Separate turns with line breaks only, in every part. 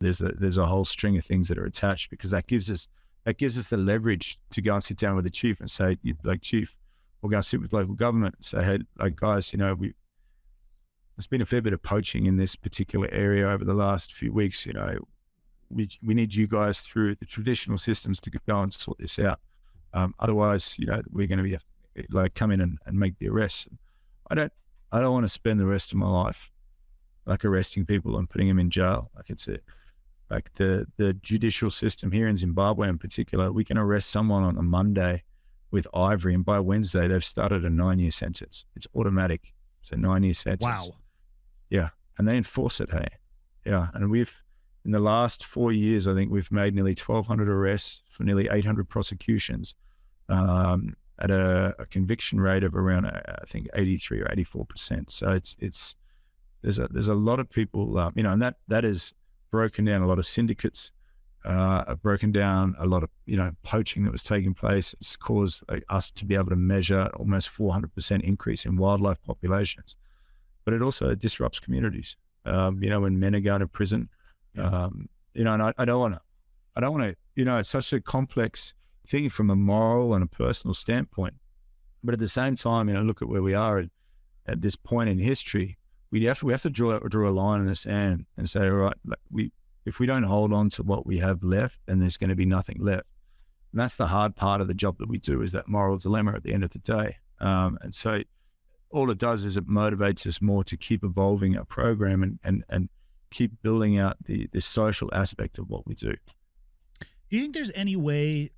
there's a whole string of things that are attached, because that gives us the leverage to go and sit down with the chief and say, like, chief, we'll go sit with local government and say, hey, like, guys, there's been a fair bit of poaching in this particular area over the last few weeks. We need you guys through the traditional systems to go and sort this out. Otherwise, we're going to be like come in and make the arrests. I don't want to spend the rest of my life like arresting people and putting them in jail. Like like the judicial system here in Zimbabwe in particular, we can arrest someone on a Monday with ivory, and by Wednesday they've started a 9-year sentence. It's automatic. It's a 9-year sentence.
Wow.
Yeah, and they enforce it. Hey, yeah, and in the last 4 years, I think we've made nearly 1,200 arrests for nearly 800 prosecutions, at a conviction rate of around, I think, 83 or 84%. So there's a lot of people, and that has broken down a lot of syndicates, broken down a lot of poaching that was taking place. It's caused us to be able to measure almost 400% increase in wildlife populations, but it also disrupts communities. When men are going to prison. And I don't want to, it's such a complex thing from a moral and a personal standpoint. But at the same time, look at where we are at this point in history. We have to draw a line in the sand and say, all right, if we don't hold on to what we have left, then there's going to be nothing left. And that's the hard part of the job that we do, is that moral dilemma at the end of the day. And so all it does is it motivates us more to keep evolving our program and keep building out the social aspect of what we do.
Do you think there's any way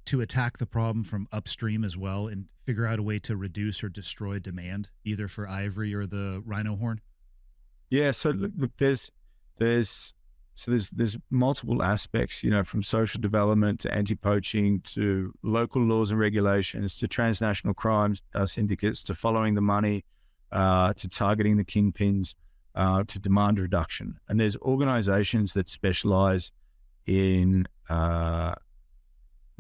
to attack the problem from upstream as well and figure out a way to reduce or destroy demand, either for ivory or the rhino horn?
Yeah. So look, there's multiple aspects, from social development to anti-poaching to local laws and regulations to transnational crimes syndicates to following the money, to targeting the kingpins, to demand reduction. And there's organizations that specialize in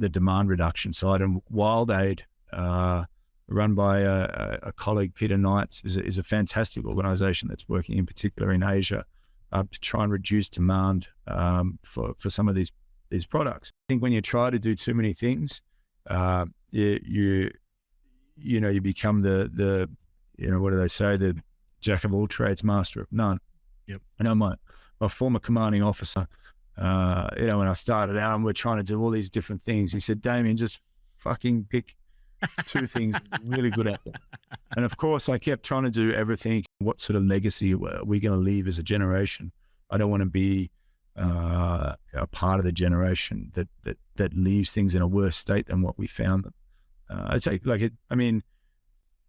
the demand reduction side, and Wild Aid, run by a colleague, Peter Knights, is a fantastic organization that's working in particular in Asia to try and reduce demand for some of these products. I think when you try to do too many things, you become the what do they say, the jack of all trades, master of none.
Yep.
I know my former commanding officer, when I started out and we're trying to do all these different things, he said, Damien, just fucking pick 2 things really good at them. And of course, I kept trying to do everything. What sort of legacy are we going to leave as a generation? I don't want to be a part of the generation that leaves things in a worse state than what we found them. I'd say,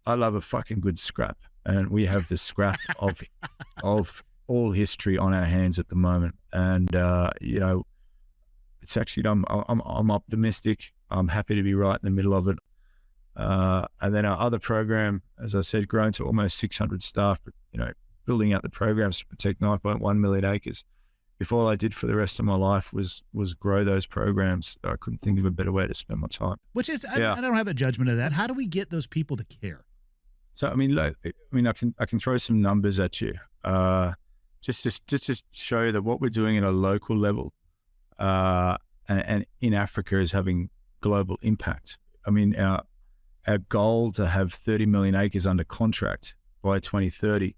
I love a fucking good scrap, and we have the scrap of all history on our hands at the moment. And it's actually, I'm optimistic. I'm happy to be right in the middle of it. And then our other program, as I said, grown to almost 600 staff, building out the programs to protect 9.1 million acres. If all I did for the rest of my life was grow those programs, I couldn't think of a better way to spend my time.
Which is, I don't have a judgment of that. How do we get those people to care?
So, I can throw some numbers at you, just to show you that what we're doing at a local level, and in Africa is having global impact. Our goal to have 30 million acres under contract by 2030,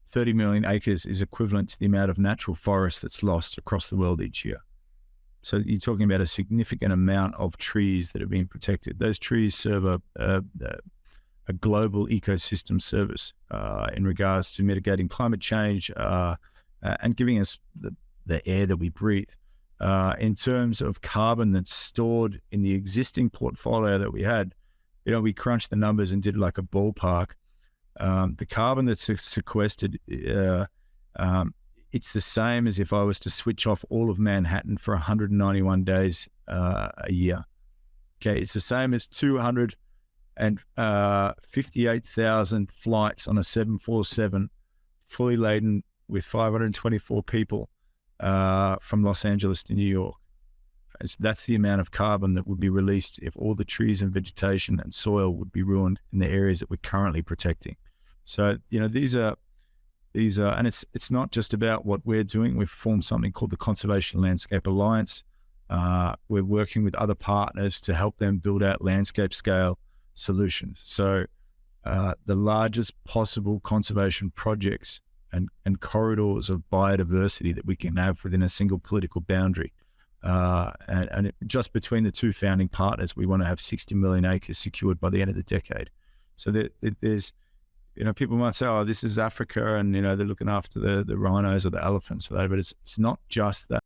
30 million acres is equivalent to the amount of natural forest that's lost across the world each year. So you're talking about a significant amount of trees that are being protected. Those trees serve a global ecosystem service in regards to mitigating climate change and giving us the air that we breathe. In terms of carbon that's stored in the existing portfolio that we had, we crunched the numbers and did like a ballpark. The carbon that's sequestered, it's the same as if I was to switch off all of Manhattan for 191 days a year. Okay, it's the same as 258,000 flights on a 747, fully laden with 524 people from Los Angeles to New York. That's the amount of carbon that would be released if all the trees and vegetation and soil would be ruined in the areas that we're currently protecting. So, these are these are, and it's not just about what we're doing. We've formed something called the Conservation Landscape Alliance. We're working with other partners to help them build out landscape scale solutions. So the largest possible conservation projects and corridors of biodiversity that we can have within a single political boundary. Just between the two founding partners, we want to have 60 million acres secured by the end of the decade. So there's, people might say, oh, this is Africa, and, they're looking after the rhinos or the elephants or that, but it's not just that.